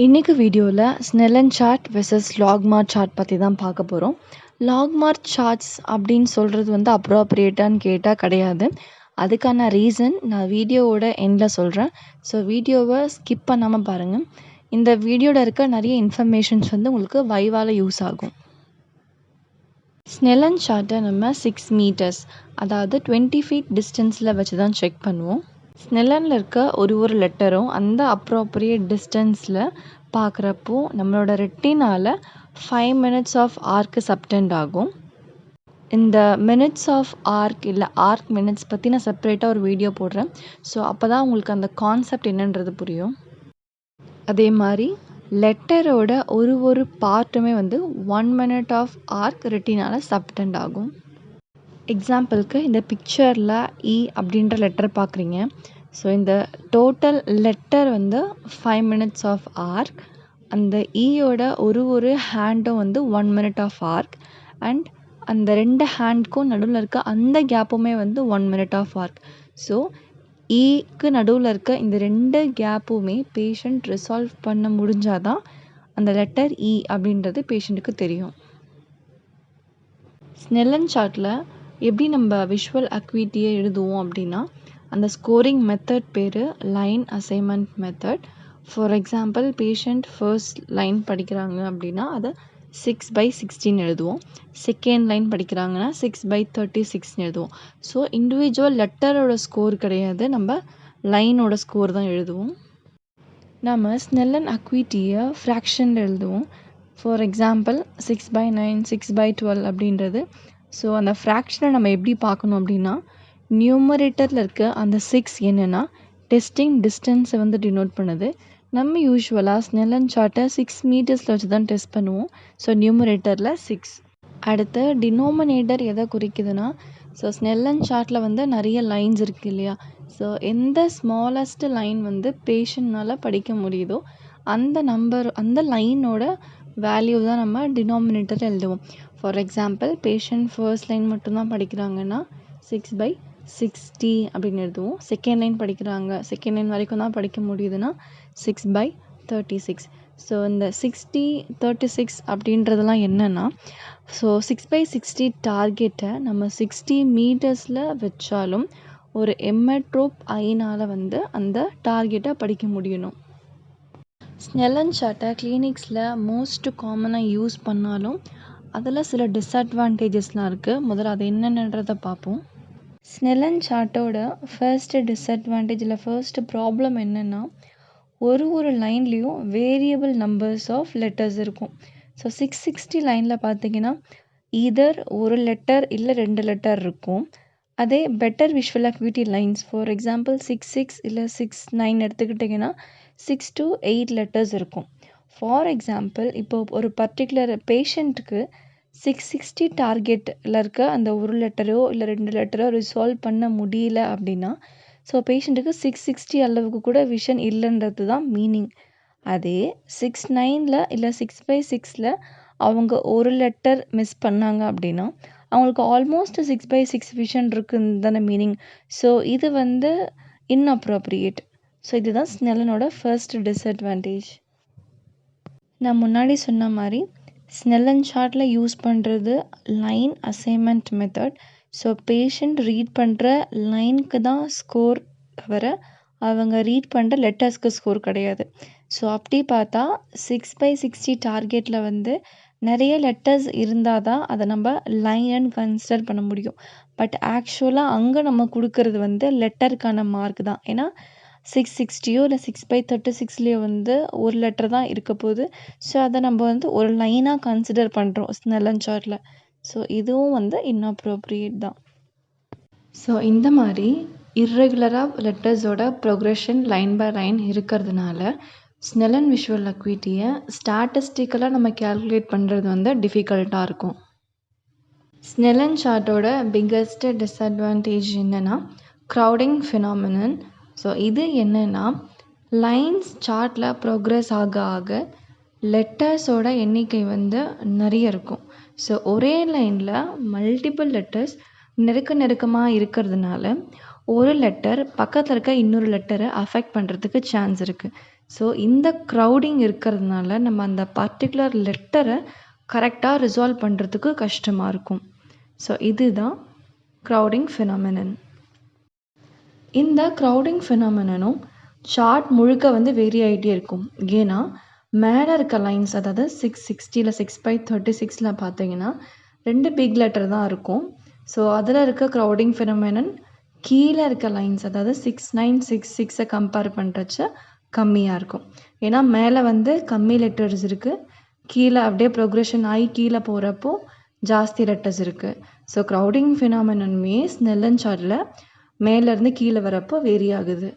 இன்னைக்கு வீடியோவில் Snellen chart versus லாக்மார் chart பற்றி தான் பார்க்க போகிறோம். லாக்மார் சார்ட்ஸ் அப்படின்னு சொல்கிறது வந்து அப்ரோப்ரியேட்டான்னு கேட்டால் கிடையாது. அதுக்கான ரீசன் நான் வீடியோவோட எண்டில் சொல்கிறேன். ஸோ வீடியோவை ஸ்கிப் பண்ணாமல் பாருங்கள். இந்த வீடியோவில் இருக்க நிறைய இன்ஃபர்மேஷன்ஸ் வந்து உங்களுக்கு வைவால் யூஸ் ஆகும். ஸ்னெல்லன் சார்ட்டை நம்ம 6 மீட்டர்ஸ் அதாவது 20 ஃபீட் டிஸ்டன்ஸில் வச்சு தான் செக் பண்ணுவோம். ஸ்னெல்லனில் இருக்க ஒரு லெட்டரும் அந்த அப்ரோப்ரியேட் டிஸ்டன்ஸில் பார்க்குறப்போ நம்மளோட ரெட்டினால் 5 மினிட்ஸ் ஆஃப் ஆர்க்கு சப்டெண்ட் ஆகும். இந்த மினிட்ஸ் ஆஃப் ஆர்க் இல்லை ஆர்க் மினிட்ஸ் பற்றி நான் செப்பரேட்டாக ஒரு வீடியோ போடுறேன். ஸோ அப்போ தான் உங்களுக்கு அந்த கான்செப்ட் என்னன்றது புரியும். அதே மாதிரி லெட்டரோட ஒரு பார்ட்டுமே வந்து 1 மினிட் ஆஃப் ஆர்க் ரெட்டினால் சப்டெண்ட் ஆகும். எக்ஸாம்பிளுக்கு இந்த பிக்சரில் இ அப்படின்ற லெட்டர் பார்க்குறீங்க. ஸோ இந்த டோட்டல் லெட்டர் வந்து 5 மினிட்ஸ் ஆஃப் ஆர்க். அந்த ஈயோட ஒரு ஹேண்டும் வந்து 1 மினிட் ஆஃப் ஆர்க். அண்ட் அந்த 2 ஹேண்ட்க்கும் நடுவில் இருக்க அந்த கேப்புமே வந்து 1 மினிட் ஆஃப் ஆர்க். ஸோ ஈக்கு நடுவில் இருக்க இந்த 2 கேப்புமே பேஷண்ட் ரிசால்வ் பண்ண முடிஞ்சாதான் அந்த லெட்டர் இ அப்படின்றது பேஷண்ட்டுக்கு தெரியும். ஸ்னெல்லன் சார்ட்டில் எப்படி நம்ம விஷுவல் அக்யூட்டியை எழுதுவோம் அப்படின்னா, அந்த ஸ்கோரிங் மெத்தட் பேர் line assignment method. For example patient first line படிக்கிறாங்க அப்படின்னா அதை 6/16 எழுதுவோம். செகண்ட் லைன் படிக்கிறாங்கன்னா 6/36 எழுதுவோம். ஸோ இண்டிவிஜுவல் லெட்டரோட ஸ்கோர் கிடையாது, நம்ம லைனோட ஸ்கோர் தான் எழுதுவோம். நம்ம ஸ்னெல்லன் அக்யூட்டியை ஃப்ராக்ஷனில் எழுதுவோம். ஃபார் எக்ஸாம்பிள் 6/9 6/12 அப்படின்றது. ஸோ அந்த ஃப்ராக்ஷனை நம்ம எப்படி பார்க்கணும் அப்படின்னா, நியூமரேட்டரில் இருக்க அந்த 6 என்னென்னா டெஸ்டிங் டிஸ்டன்ஸை வந்து டினோட் பண்ணுது. நம்ம யூஸ்வலாக ஸ்னெல்லன் சார்ட்டை 6 மீட்டர்ஸில் வச்சு தான் டெஸ்ட் பண்ணுவோம். ஸோ நியூமரேட்டரில் 6. அடுத்து டினோமினேட்டர் எதை குறிக்குதுன்னா, ஸோ ஸ்னெல்லன் சார்ட்டில் வந்து நிறைய லைன்ஸ் இருக்குது இல்லையா. ஸோ எந்த ஸ்மாலஸ்ட் லைன் வந்து பேஷண்ட்னால் படிக்க முடியுதோ அந்த லைனோட வேல்யூ தான் நம்ம டினாமினேட்டர் எழுதுவோம். For example patient first line மட்டும்தான் படிக்கிறாங்கன்னா 6/60 அப்படின்னு எழுதுவோம். செகண்ட் லைன் படிக்கிறாங்க, செகண்ட் லைன் வரைக்கும் தான் படிக்க முடியுதுன்னா 6/36. ஸோ இந்த 60/36 அப்படின்றதெல்லாம் என்னென்னா, ஸோ 6/60 டார்கெட்டை நம்ம 60 மீட்டர்ஸில் வச்சாலும் ஒரு எம்மெட்ரோப் ஐனால் வந்து அந்த டார்கெட்டை படிக்க முடியணும். ஸ்னெல்லன் சார்ட்டை கிளினிக்ஸில் மோஸ்ட் காமனாக யூஸ் பண்ணாலும் அதில் சில டிஸ்அட்வான்டேஜஸ்லாம் இருக்குது. முதல்ல அது என்னென்னன்றதை பார்ப்போம். ஸ்னெல்லன் சார்ட்டோட ஃபர்ஸ்ட் ப்ராப்ளம் என்னென்னா, ஒரு லைன்லேயும் வேரியபிள் நம்பர்ஸ் ஆஃப் லெட்டர்ஸ் இருக்கும். ஸோ 660 லைனில் பார்த்தீங்கன்னா ஈதர் ஒரு லெட்டர் இல்லை 2 லெட்டர் இருக்கும். அதே better visual acuity lines for example 66 இல்லை 69 எடுத்துக்கிட்டிங்கன்னா 6 to 8 லெட்டர்ஸ் இருக்கும். ஃபார் எக்ஸாம்பிள் இப்போ ஒரு பர்டிகுலர் பேஷண்ட்டுக்கு 660 டார்கெட்டில் இருக்க அந்த ஒரு லெட்டரோ இல்லை 2 லெட்டரோ ரிசால்வ் பண்ண முடியல அப்படின்னா, ஸோ பேஷண்ட்டுக்கு 660 அளவுக்கு கூட விஷன் இல்லைன்றது தான் மீனிங். அதே 69 இல்லை 6/6 அவங்க ஒரு லெட்டர் மிஸ் பண்ணாங்க அப்படின்னா அவங்களுக்கு ஆல்மோஸ்ட் 6/6 விஷன் இருக்குன்னு தானே மீனிங். ஸோ இது வந்து இன்அப்ரோப்ரியேட். ஸோ இதுதான் ஸ்னெல்லனோட ஃபர்ஸ்ட் டிஸ்அட்வான்டேஜ். நான் முன்னாடி சொன்ன மாதிரி ஸ்னெல்லன் சார்ட்டில் யூஸ் பண்ணுறது line assignment method. So patient read பண்ணுற லைனுக்கு தான் ஸ்கோர் தவிர அவங்க ரீட் பண்ணுற லெட்டர்ஸ்க்கு ஸ்கோர் கிடையாது. ஸோ அப்படி பார்த்தா 6/60 டார்கெட்டில் வந்து நிறைய லெட்டர்ஸ் இருந்தால் தான் அதை நம்ம லைன்னு கன்சிடர் பண்ண முடியும். பட் ஆக்சுவலாக அங்கே நம்ம கொடுக்கறது வந்து லெட்டருக்கான மார்க் தான். ஏன்னா 660யோ இல்லை 6/36லேயோ வந்து ஒரு லெட்டர் தான் இருக்க போகுது. ஸோ அதை நம்ம வந்து ஒரு லைனாக கன்சிடர் பண்ணுறோம் ஸ்னெல்லன் சார்ட்டில். ஸோ இதுவும் வந்து இன்அப்ரோப்ரியேட் தான். ஸோ இந்த மாதிரி இர்ரெகுலராக லெட்டர்ஸோட ப்ரொக்ரெஷன் லைன் பை லைன் இருக்கிறதுனால ஸ்னெல்லன் விஷுவல் அக்யூட்டியை ஸ்டாட்டிஸ்டிக்கலாக நம்ம கேல்குலேட் பண்ணுறது வந்து டிஃபிகல்ட்டாக இருக்கும். ஸ்னெல்லன் சார்ட்டோட பிக்கஸ்ட் டிஸ்அட்வான்டேஜ் என்னென்னா க்ரௌடிங் ஃபினாமினன். ஸோ இது என்னென்னா, லைன்ஸ் சார்ட்டில் ப்ரோக்ரஸ் ஆக ஆக லெட்டர்ஸோட எண்ணிக்கை வந்து நிறைய இருக்கும். ஸோ ஒரே லைனில் மல்டிபிள் லெட்டர்ஸ் நெருக்கமாக இருக்கிறதுனால ஒரு லெட்டர் பக்கத்தில் இருக்க இன்னொரு லெட்டரை அஃபெக்ட் பண்ணுறதுக்கு சான்ஸ் இருக்குது. ஸோ இந்த க்ரௌடிங் இருக்கிறதுனால நம்ம அந்த பர்டிகுலர் லெட்டரை கரெக்டாக ரிசால்வ் பண்ணுறதுக்கு கஷ்டமாக இருக்கும். ஸோ இதுதான் க்ரௌடிங் ஃபினாமினன். இந்த க்ரௌடிங் ஃபினாமினனும் சார்ட் முழுக்க வந்து வேரி ஆகிட்டே இருக்கும். ஏன்னா மேலே இருக்க லைன்ஸ், அதாவது 660 6/36 பார்த்தீங்கன்னா 2 பிக் லெட்டர் தான் இருக்கும். ஸோ அதில் இருக்க க்ரௌடிங் ஃபினாமினன் கீழே இருக்க லைன்ஸ், அதாவது 6966 கம்பேர் பண்ணுறச்ச கம்மியாக இருக்கும். ஏன்னா மேலே வந்து கம்மி லெட்டர்ஸ் இருக்குது, கீழே அப்படியே ப்ரோக்ரெஷன் ஆகி கீழே போகிறப்போ ஜாஸ்தி லெட்டர்ஸ் இருக்குது. ஸோ க்ரௌடிங் ஃபினாமினனுமே ஸ்னெல்லன் சார்ட்டில் மேலேருந்து கீழே வரப்போ வேரி ஆகுது.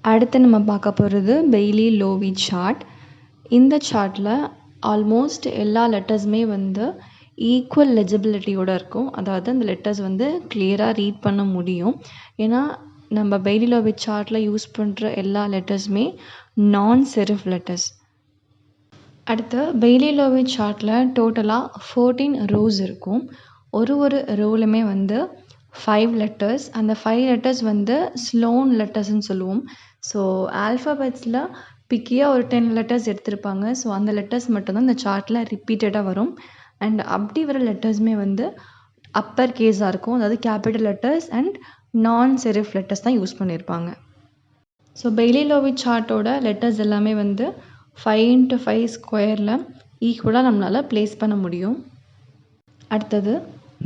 அடுத்து நம்ம பார்க்க போகிறது பெய்லி லோவி சார்ட். இந்த சார்ட்டில் ஆல்மோஸ்ட் எல்லா லெட்டர்ஸுமே வந்து ஈக்குவல் லெஜிபிலிட்டியோடு இருக்கும். அதாவது அந்த லெட்டர்ஸ் வந்து கிளியராக ரீட் பண்ண முடியும். ஏன்னா நம்ம பெய்லி லோவி சார்ட்டில் யூஸ் பண்ணுற எல்லா லெட்டர்ஸுமே நான் செரிஃப் லெட்டர்ஸ். அடுத்து பெய்லி லோவி சார்ட்டில் டோட்டலாக 14 ரோஸ் இருக்கும். ஒரு ரோலுமே வந்து 5 லெட்டர்ஸ். அந்த 5 லெட்டர்ஸ் வந்து ஸ்லோன் லெட்டர்ஸ்ன்னு சொல்லுவோம். ஸோ ஆல்ஃபபெட்ஸில் பிக்கியாக ஒரு 10 லெட்டர்ஸ் எடுத்திருப்பாங்க. ஸோ அந்த லெட்டர்ஸ் மட்டும்தான் இந்த சார்ட்டில் ரிப்பீட்டடாக வரும். அண்ட் அப்படி வர லெட்டர்ஸுமே வந்து அப்பர் கேஸாக இருக்கும். அதாவது கேபிட்டல் லெட்டர்ஸ் அண்ட் நான் செரிஃப் லெட்டர்ஸ் தான் யூஸ் பண்ணியிருப்பாங்க. ஸோ பெய்லி லோவி சார்ட்டோட லெட்டர்ஸ் எல்லாமே வந்து 5x5 ஸ்கொயரில் ஈக்குவலாக நம்மளால் ப்ளேஸ் பண்ண முடியும். அடுத்தது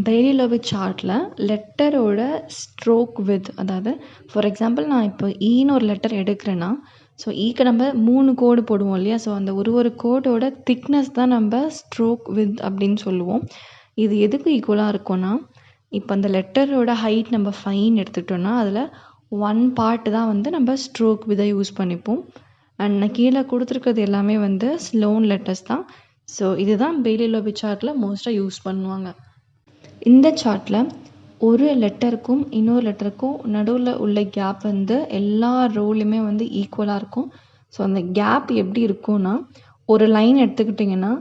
பெய்லி லோவி சார்ட்டில் லெட்டரோட ஸ்ட்ரோக் வித், அதாவது ஃபார் எக்ஸாம்பிள் நான் இப்போ ஈன்னு ஒரு லெட்டர் எடுக்கிறேன்னா, ஸோ ஈக்கு நம்ம 3 கோடு போடுவோம் இல்லையா? ஸோ அந்த ஒரு கோடோட திக்னஸ் தான் நம்ம ஸ்ட்ரோக் வித் அப்படின்னு சொல்லுவோம். இது எதுக்கு ஈக்குவலாக இருக்கும்னா, இப்போ அந்த லெட்டரோட ஹைட் நம்ம 5 எடுத்துக்கிட்டோன்னா அதில் 1 பார்ட் தான் வந்து நம்ம ஸ்ட்ரோக் விதை யூஸ் பண்ணிப்போம். அண்ட் நான் கீழே கொடுத்துருக்கிறது எல்லாமே வந்து ஸ்லோன் லெட்டர்ஸ் தான். ஸோ இதுதான் பெய்லி லோவி சார்ட்டில் மோஸ்ட்டாக யூஸ் பண்ணுவாங்க. இந்த சார்ட்டில் ஒரு லெட்டருக்கும் இன்னொரு லெட்டருக்கும் நடுவில் உள்ள கேப் வந்து எல்லா ரோலையுமே வந்து ஈக்குவலாக இருக்கும். ஸோ அந்த கேப் எப்படி இருக்கும்னா, ஒரு லைன் எடுத்துக்கிட்டிங்கன்னா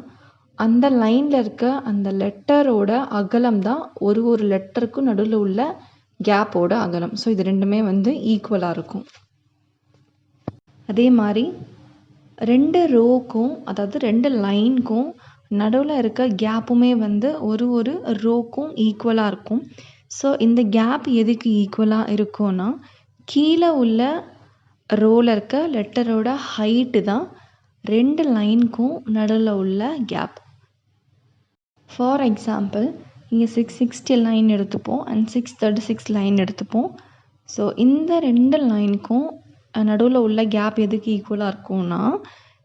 அந்த லைனில் இருக்க அந்த லெட்டரோட அகலம் தான் ஒரு லெட்டருக்கும் நடுவில் உள்ள கேப்போட அகலம். ஸோ இது ரெண்டுமே வந்து ஈக்குவலாக இருக்கும். அதே மாதிரி 2 ரோக்கும், அதாவது 2 லைனுக்கும் நடுவில் இருக்க கேப்புமே வந்து ஒரு ரோக்கும் ஈக்குவலாக இருக்கும். ஸோ இந்த கேப் எதுக்கு ஈக்குவலாக இருக்கும்னா, கீழே உள்ள ரோவில் இருக்க லெட்டரோட ஹைட்டு தான் 2 லைனுக்கும் நடுவில் உள்ள கேப். ஃபார் எக்ஸாம்பிள் இங்கே 660 லைன் எடுத்துப்போம் அண்ட் 636 லைன் எடுத்துப்போம். ஸோ இந்த 2 லைனுக்கும் நடுவில் உள்ள கேப் எதுக்கு ஈக்குவலாக இருக்கும்னா,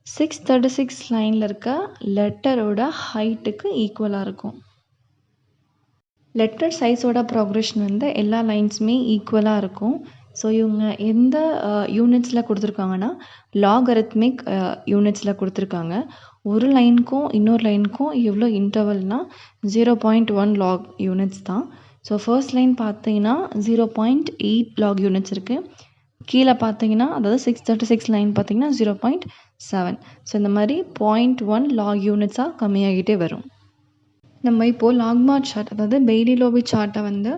636 லைனில் இருக்க லெட்டரோட ஹைட்டுக்கு ஈக்குவலாக இருக்கும். லெட்டர் சைஸோட ப்ராக்ரெஷன் வந்து எல்லா லைன்ஸுமே ஈக்குவலாக இருக்கும். ஸோ இவங்க எந்த யூனிட்ஸில் கொடுத்துருக்காங்கன்னா, லாகரித்மிக் யூனிட்ஸில் கொடுத்துருக்காங்க. ஒரு லைனுக்கும் இன்னொரு லைனுக்கும் எவ்வளோ இன்டர்வல்னால் 0.1 லாக் யூனிட்ஸ் தான். ஸோ ஃபர்ஸ்ட் லைன் பார்த்தீங்கன்னா 0.8 லாக் யூனிட்ஸ் இருக்குது. கீழே பார்த்தீங்கன்னா, அதாவது 636 லைன் பார்த்தீங்கன்னா 0.7. ஸோ இந்த மாதிரி 0.1 லாக் யூனிட்ஸாக கம்மியாகிட்டே வரும். நம்ம இப்போது லாக்மார் சார்ட், அதாவது பெய்லி லோவி சார்ட்டை வந்து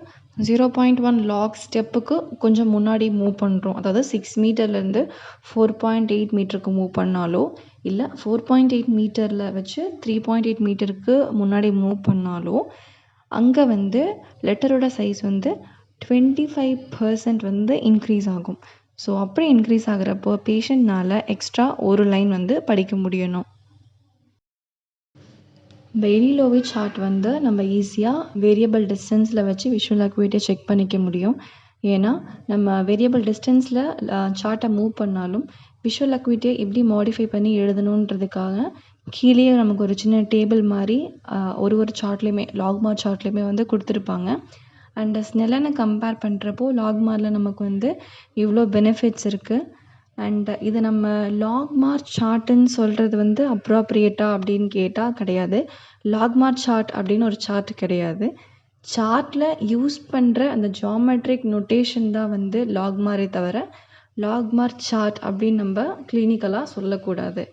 0.1 லாக் ஸ்டெப்புக்கு கொஞ்சம் முன்னாடி மூவ் பண்ணுறோம். அதாவது 6 மீட்டர்லேருந்து 4.8 மீட்டருக்கு மூவ் பண்ணாலோ, இல்லை 4.8 மீட்டரில் வச்சு 3.8 மீட்டருக்கு முன்னாடி மூவ் பண்ணாலோ, அங்கே வந்து லெட்டரோட சைஸ் வந்து 25% வந்து இன்க்ரீஸ் ஆகும். ஸோ அப்படி இன்க்ரீஸ் ஆகிறப்போ பேஷண்ட்னால் எக்ஸ்ட்ரா ஒரு லைன் வந்து படிக்க முடியணும். பெய்லி லோவி சார்ட் வந்து நம்ம ஈஸியாக வேரியபிள் டிஸ்டன்ஸில் வச்சு விஷுவல் அக்யூரேட்டை செக் பண்ணிக்க முடியும். ஏன்னா நம்ம வேரியபிள் டிஸ்டன்ஸில் சார்ட்டை மூவ் பண்ணாலும் விஷுவல் அக்யூரேட்டியை எப்படி மாடிஃபை பண்ணி எழுதணுன்றதுக்காக கீழே நமக்கு ஒரு சின்ன டேபிள் மாதிரி ஒரு சார்ட்லேயுமே, லாக்மார் சார்ட்லேயுமே வந்து கொடுத்துருப்பாங்க. அண்ட் ஸ்னெல்லனை கம்பேர் பண்ணுறப்போ லாக்மாரில் நமக்கு வந்து இவ்வளோ பெனிஃபிட்ஸ் இருக்குது. அண்ட் இது நம்ம லாக்மார் சார்ட்டுன்னு சொல்கிறது வந்து அப்ராப்ரியேட்டா அப்படின்னு கேட்டால் கிடையாது. லாக்மார் சார்ட் அப்படின்னு ஒரு சார்ட் கிடையாது. சார்ட்டில் யூஸ் பண்ணுற அந்த ஜியாமெட்ரிக் நொட்டேஷன் தான் வந்து லாக்மாரே தவிர லாக்மார் சார்ட் அப்படின்னு நம்ம கிளினிக்கலாக சொல்லக்கூடாது.